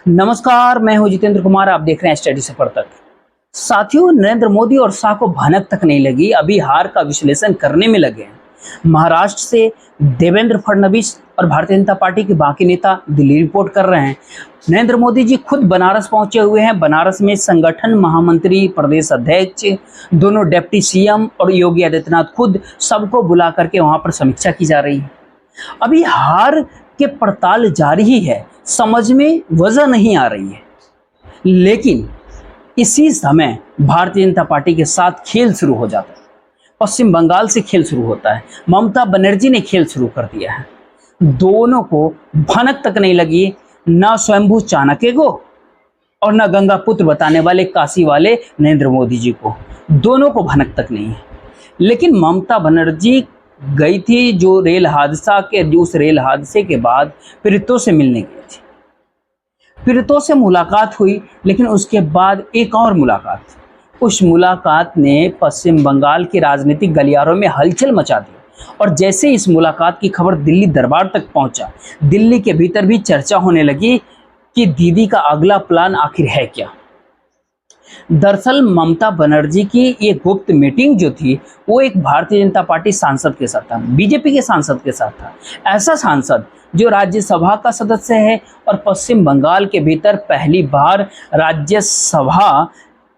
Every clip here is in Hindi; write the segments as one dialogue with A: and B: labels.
A: नमस्कार, मैं हूं जितेंद्र कुमार। आप देख रहे हैं स्टडी सफर तक। साथियों, नरेंद्र मोदी और शाह को भनक तक नहीं लगी, अभी हार का विश्लेषण करने में लगे हैं। महाराष्ट्र से देवेंद्र फडणवीस और भारतीय जनता पार्टी के बाकी नेता दिल्ली रिपोर्ट कर रहे हैं। नरेंद्र मोदी जी खुद बनारस पहुंचे हुए हैं। बनारस में संगठन महामंत्री, प्रदेश अध्यक्ष, दोनों डिप्टी सीएम और योगी आदित्यनाथ खुद सबको बुला करके वहां पर समीक्षा की जा रही है। अभी हार के पड़ताल जारी ही है, समझ में वजह नहीं आ रही है। लेकिन इसी समय भारतीय जनता पार्टी के साथ खेल शुरू हो जाता है। पश्चिम बंगाल से खेल शुरू होता है। ममता बनर्जी ने खेल शुरू कर दिया है। दोनों को भनक तक नहीं लगी, ना स्वयंभू चाणक्य को और ना गंगा पुत्र बताने वाले काशी वाले नरेंद्र मोदी जी को। दोनों को भनक तक नहीं है। लेकिन ममता बनर्जी गई थी जो उस रेल हादसे के बाद पीड़ितों से मिलने गई थी। पीड़ितों से मुलाकात हुई, लेकिन उसके बाद एक और मुलाकात, उस मुलाकात ने पश्चिम बंगाल के राजनीतिक गलियारों में हलचल मचा दी। और जैसे इस मुलाकात की खबर दिल्ली दरबार तक पहुंचा, दिल्ली के भीतर भी चर्चा होने लगी कि दीदी का अगला प्लान आखिर है क्या। दरअसल ममता बनर्जी की ये गुप्त मीटिंग जो थी वो एक भारतीय जनता पार्टी सांसद के साथ था, बीजेपी के सांसद के साथ था। ऐसा सांसद जो राज्यसभा का सदस्य है और पश्चिम बंगाल के भीतर पहली बार राज्यसभा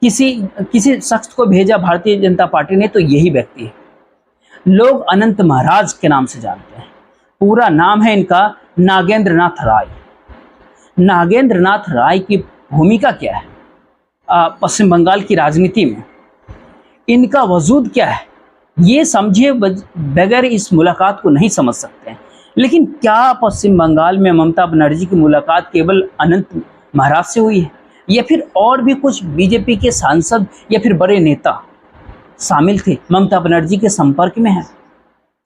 A: किसी शख्स को भेजा भारतीय जनता पार्टी ने, तो यही व्यक्ति है। लोग अनंत महाराज के नाम से जानते हैं। पूरा नाम है इनका नागेंद्र नाथ राय। नागेंद्र नाथ राय की भूमिका क्या है पश्चिम बंगाल की राजनीति में, इनका वजूद क्या है, ये समझे बगैर इस मुलाकात को नहीं समझ सकते हैं। लेकिन क्या पश्चिम बंगाल में ममता बनर्जी की मुलाकात केवल अनंत महाराज से हुई है, या फिर और भी कुछ बीजेपी के सांसद या फिर बड़े नेता शामिल थे, ममता बनर्जी के संपर्क में है?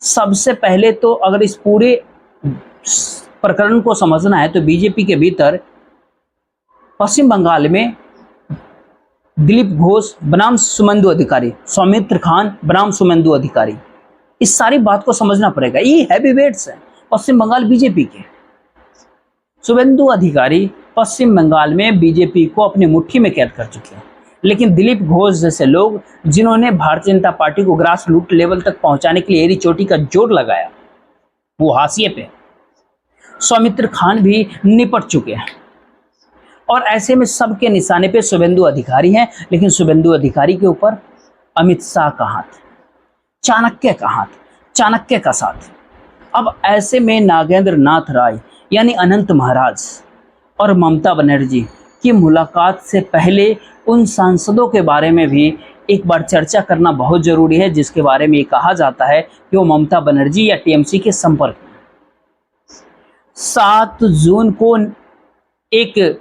A: सबसे पहले तो अगर इस पूरे प्रकरण को समझना है तो बीजेपी के भीतर पश्चिम बंगाल में दिलीप घोष बनाम सुवेंदु अधिकारी, सौमित्र खान बनाम सुवेंदु अधिकारी, इस सारी बात को समझना पड़ेगा। ये हैवीवेट्स हैं पश्चिम बंगाल बीजेपी के। सुवेंदु अधिकारी पश्चिम बंगाल में बीजेपी को अपनी मुट्ठी में कैद कर चुके हैं। लेकिन दिलीप घोष जैसे लोग जिन्होंने भारतीय जनता पार्टी को ग्रास रूट लेवल तक पहुंचाने के लिए एड़ी चोटी का जोर लगाया, वो हाशिए पे। सौमित्र खान भी निपट चुके हैं और ऐसे में सबके निशाने पे शुभेंदु अधिकारी हैं। लेकिन शुभेंदु अधिकारी के ऊपर अमित शाह का हाथ, चाणक्य का हाथ, चाणक्य का साथ। अब ऐसे में नागेंद्र नाथ राय यानी अनंत महाराज और ममता बनर्जी की मुलाकात से पहले उन सांसदों के बारे में भी एक बार चर्चा करना बहुत जरूरी है, जिसके बारे में ये कहा जाता है कि वो ममता बनर्जी या टीएमसी के संपर्क में। 7 जून को एक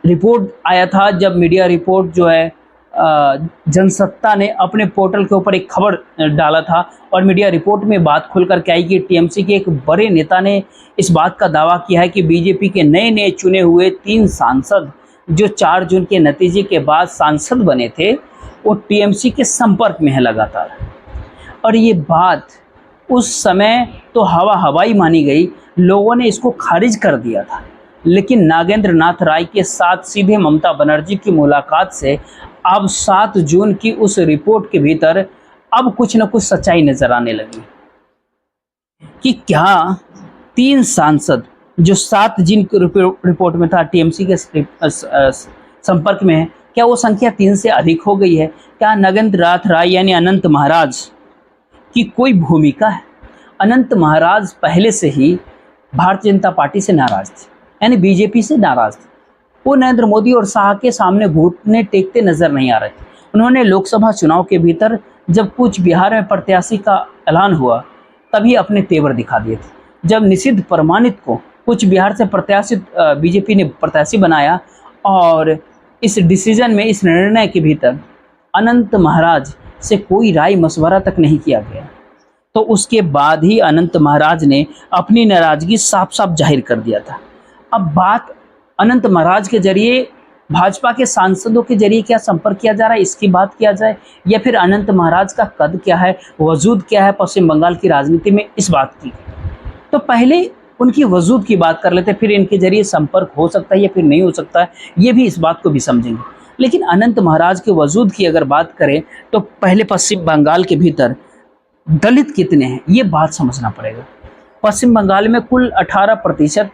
A: रिपोर्ट आया था, जब मीडिया रिपोर्ट जो है जनसत्ता ने अपने पोर्टल के ऊपर एक खबर डाला था और मीडिया रिपोर्ट में बात खुलकर के आई कि टीएमसी के एक बड़े नेता ने इस बात का दावा किया है कि बीजेपी के नए नए चुने हुए 3 सांसद जो 4 जून के नतीजे के बाद सांसद बने थे, वो टीएमसी के संपर्क में है लगातार। और ये बात उस समय तो हवाई मानी गई, लोगों ने इसको खारिज कर दिया था। लेकिन नागेंद्र नाथ राय के साथ सीधे ममता बनर्जी की मुलाकात से अब 7 जून की उस रिपोर्ट के भीतर अब कुछ न कुछ सच्चाई नजर आने लगी कि क्या 3 सांसद जो 7 जून की रिपोर्ट में था टीएमसी के संपर्क में है, क्या वो संख्या 3 से अधिक हो गई है? क्या नागेंद्र नाथ राय यानी अनंत महाराज की कोई भूमिका है? अनंत महाराज पहले से ही भारतीय जनता पार्टी से नाराज थे, यानी बीजेपी से नाराज थे। वो नरेंद्र मोदी और शाह के सामने घुटने टेकते नजर नहीं आ रहे थे। उन्होंने लोकसभा चुनाव के भीतर जब कुछ बिहार में प्रत्याशी का ऐलान हुआ तभी अपने तेवर दिखा दिए थे। जब निषिद्ध प्रमाणित को कुछ बिहार से प्रत्याशी बीजेपी ने प्रत्याशी बनाया और इस डिसीजन में, इस निर्णय के भीतर अनंत महाराज से कोई राय मशवरा तक नहीं किया गया, तो उसके बाद ही अनंत महाराज ने अपनी नाराजगी साफ साफ जाहिर कर दिया था। अब बात अनंत महाराज के जरिए भाजपा के सांसदों के जरिए क्या संपर्क किया जा रहा है, इसकी बात किया जाए, या फिर अनंत महाराज का कद क्या है, वजूद क्या है पश्चिम बंगाल की राजनीति में, इस बात की। तो पहले उनकी वजूद की बात कर लेते हैं, फिर इनके जरिए संपर्क हो सकता है या फिर नहीं हो सकता है, ये भी इस बात को भी समझेंगे। लेकिन अनंत महाराज के वजूद की अगर बात करें तो पहले पश्चिम बंगाल के भीतर दलित कितने हैं ये बात समझना पड़ेगा। पश्चिम बंगाल में कुल 18%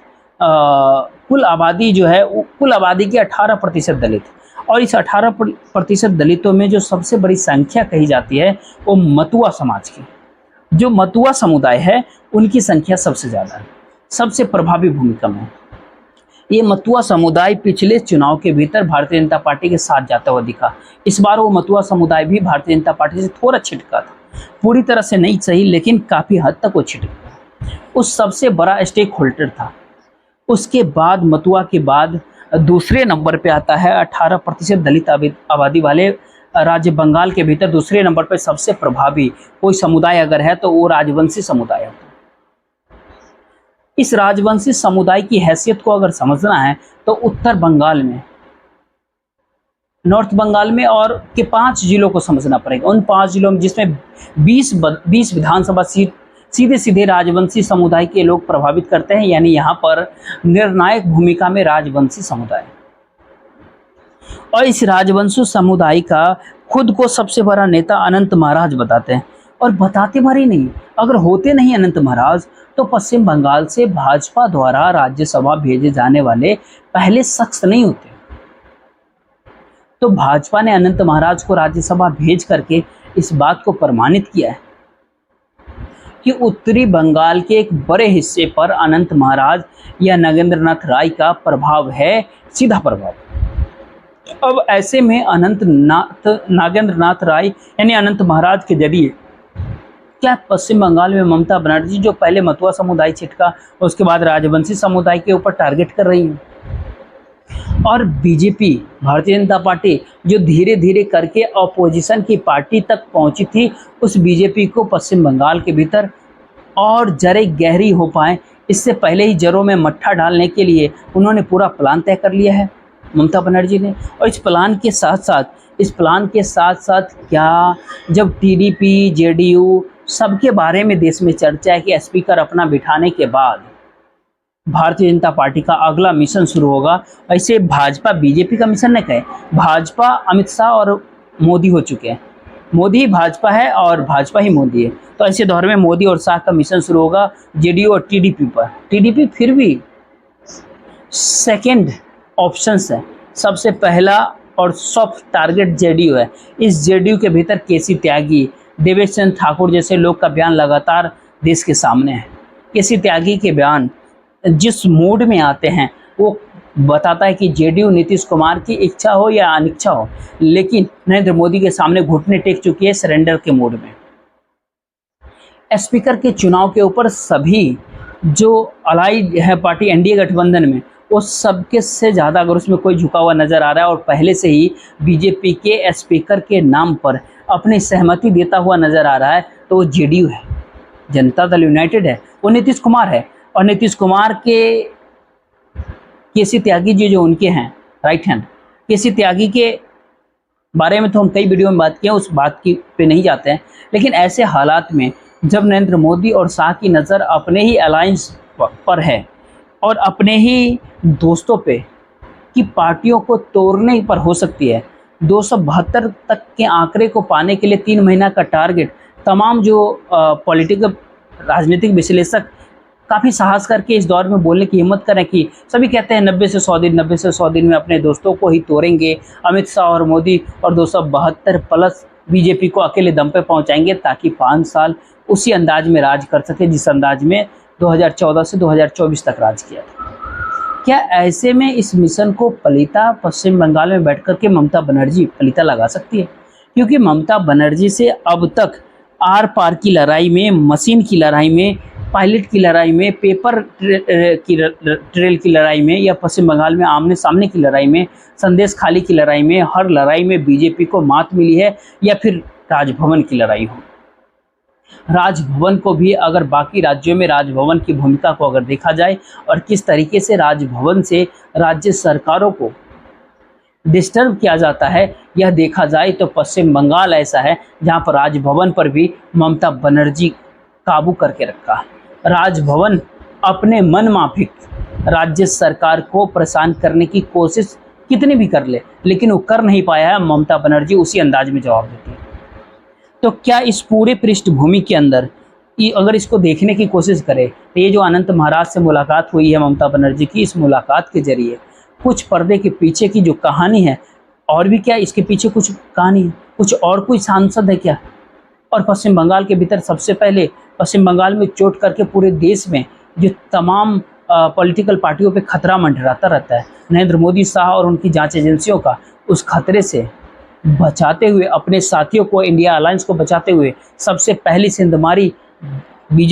A: कुल आबादी जो है कुल आबादी की 18% दलित, और इस 18% दलितों में जो सबसे बड़ी संख्या कही जाती है वो मतुआ समाज की। जो मतुआ समुदाय है उनकी संख्या सबसे ज़्यादा है, सबसे प्रभावी भूमिका में। ये मतुआ समुदाय पिछले चुनाव के भीतर भारतीय जनता पार्टी के साथ जाता हुआ दिखा। इस बार वो मतुआ समुदाय भी भारतीय जनता पार्टी से थोड़ा छिटका था, पूरी तरह से नहीं सही लेकिन काफ़ी हद तक वो छिटका, उस सबसे बड़ा स्टेक होल्डर था। उसके बाद मतुआ के बाद दूसरे नंबर पे आता है 18% दलित आबादी वाले राज्य बंगाल के भीतर दूसरे नंबर पे सबसे प्रभावी कोई समुदाय अगर है तो वो राजवंशी समुदाय है। इस राजवंशी समुदाय की हैसियत को अगर समझना है तो उत्तर बंगाल में, नॉर्थ बंगाल में और के 5 जिलों को समझना पड़ेगा। उन 5 जिलों में जिसमें 20 विधानसभा सीट सीधे सीधे राजवंशी समुदाय के लोग प्रभावित करते हैं, यानी यहाँ पर निर्णायक भूमिका में राजवंशी समुदाय। और इस राजवंशी समुदाय का खुद को सबसे बड़ा नेता अनंत महाराज बताते हैं, और बताते भरी नहीं, अगर होते नहीं अनंत महाराज तो पश्चिम बंगाल से भाजपा द्वारा राज्यसभा भेजे जाने वाले पहले शख्स नहीं होते। तो भाजपा ने अनंत महाराज को राज्यसभा भेज करके इस बात को प्रमाणित किया है कि उत्तरी बंगाल के एक बड़े हिस्से पर अनंत महाराज या नागेंद्र नाथ राय का प्रभाव है, सीधा प्रभाव। अब ऐसे में नागेंद्र नाथ राय यानी अनंत महाराज के जरिए क्या पश्चिम बंगाल में ममता बनर्जी जो पहले मतुआ समुदाय छिटका उसके बाद राजवंशी समुदाय के ऊपर टारगेट कर रही है, और बीजेपी भारतीय जनता पार्टी जो धीरे धीरे करके अपोजिशन की पार्टी तक पहुंची थी, उस बीजेपी को पश्चिम बंगाल के भीतर और जड़ें गहरी हो पाए इससे पहले ही जड़ों में मट्ठा डालने के लिए उन्होंने पूरा प्लान तय कर लिया है ममता बनर्जी ने। और इस प्लान के साथ साथ क्या जब टीडीपी जेडीयू सबके बारे में देश में चर्चा है कि स्पीकर अपना बिठाने के बाद भारतीय जनता पार्टी का अगला मिशन शुरू होगा। ऐसे भाजपा बीजेपी का मिशन न कहे, भाजपा अमित शाह और मोदी हो चुके हैं, मोदी ही भाजपा है और भाजपा ही मोदी है। तो ऐसे दौर में मोदी और शाह का मिशन शुरू होगा जेडीयू और टीडीपी पर। टीडीपी फिर भी सेकेंड ऑप्शन है, सबसे पहला और सॉफ्ट टारगेट जेडीयू है। इस जेडीयू के भीतर केसी त्यागी, देवेश चंद्र ठाकुर जैसे लोग का बयान लगातार देश के सामने है। केसी त्यागी के बयान जिस मूड में आते हैं वो बताता है कि जेडीयू नीतीश कुमार की इच्छा हो या अनिच्छा हो, लेकिन नरेंद्र मोदी के सामने घुटने टेक चुकी है सरेंडर के मूड में। स्पीकर के चुनाव के ऊपर सभी जो अलाइड है पार्टी एनडीए गठबंधन में, उस सबके से ज़्यादा अगर उसमें कोई झुका हुआ नज़र आ रहा है और पहले से ही बीजेपी के स्पीकर के नाम पर अपनी सहमति देता हुआ नज़र आ रहा है तो वो जेडीयू है, जनता दल यूनाइटेड है, वो नीतीश कुमार है। और नीतीश कुमार के केसी त्यागी जी जो उनके हैं राइट हैंड, केसी त्यागी के बारे में तो हम कई वीडियो में बात किए, उस बात की पे नहीं जाते हैं। लेकिन ऐसे हालात में जब नरेंद्र मोदी और शाह की नज़र अपने ही अलायंस पर है और अपने ही दोस्तों पे कि पार्टियों को तोड़ने पर हो सकती है, 272 तक के आंकड़े को पाने के लिए 3 महीना का टारगेट, तमाम जो पॉलिटिकल राजनीतिक विश्लेषक काफ़ी साहस करके इस दौर में बोलने की हिम्मत करें कि सभी कहते हैं 90 से 100 दिन में अपने दोस्तों को ही तोड़ेंगे, अमित शाह और मोदी और 272 प्लस बीजेपी को अकेले दम पे पहुंचाएंगे ताकि 5 साल उसी अंदाज में राज कर सके जिस अंदाज में 2014 से 2024 तक राज किया था। क्या ऐसे में इस मिशन को पलीता पश्चिम बंगाल में बैठ कर के ममता बनर्जी पलीता लगा सकती है? क्योंकि ममता बनर्जी से अब तक आर पार की लड़ाई में, मशीन की लड़ाई में, पायलट की लड़ाई में, पेपर ट्रेल की लड़ाई में या पश्चिम बंगाल में आमने सामने की लड़ाई में, संदेश खाली की लड़ाई में, हर लड़ाई में बीजेपी को मात मिली है। या फिर राजभवन की लड़ाई हो, राजभवन को भी अगर बाकी राज्यों में राजभवन की भूमिका को अगर देखा जाए और किस तरीके से राजभवन से राज्य सरकारों को डिस्टर्ब किया जाता है यह देखा जाए तो पश्चिम बंगाल ऐसा है जहां पर राजभवन पर भी ममता बनर्जी काबू करके रखा है। राजभवन अपने मन माफिक राज्य सरकार को परेशान करने की कोशिश कितनी भी कर ले, लेकिन वो कर नहीं पाया है। ममता बनर्जी उसी अंदाज में जवाब देती है। तो क्या इस पूरे पृष्ठभूमि के अंदर अगर इसको देखने की कोशिश करें तो ये जो अनंत महाराज से मुलाकात हुई है ममता बनर्जी की, इस मुलाकात के जरिए कुछ पर्दे के पीछे की जो कहानी है, और भी क्या इसके पीछे कुछ कहानी है, कुछ और कोई सांसद है क्या? और पश्चिम बंगाल के भीतर सबसे पहले पश्चिम बंगाल में चोट करके पूरे देश में जो तमाम पॉलिटिकल पार्टियों पे खतरा मंडराता रहता है, नरेंद्र मोदी शाह और उनकी जांच एजेंसियों का उस खतरे से बचाते हुए, अपने साथियों को, इंडिया अलायंस को बचाते हुए सबसे पहली सिंधमारी बीजेपी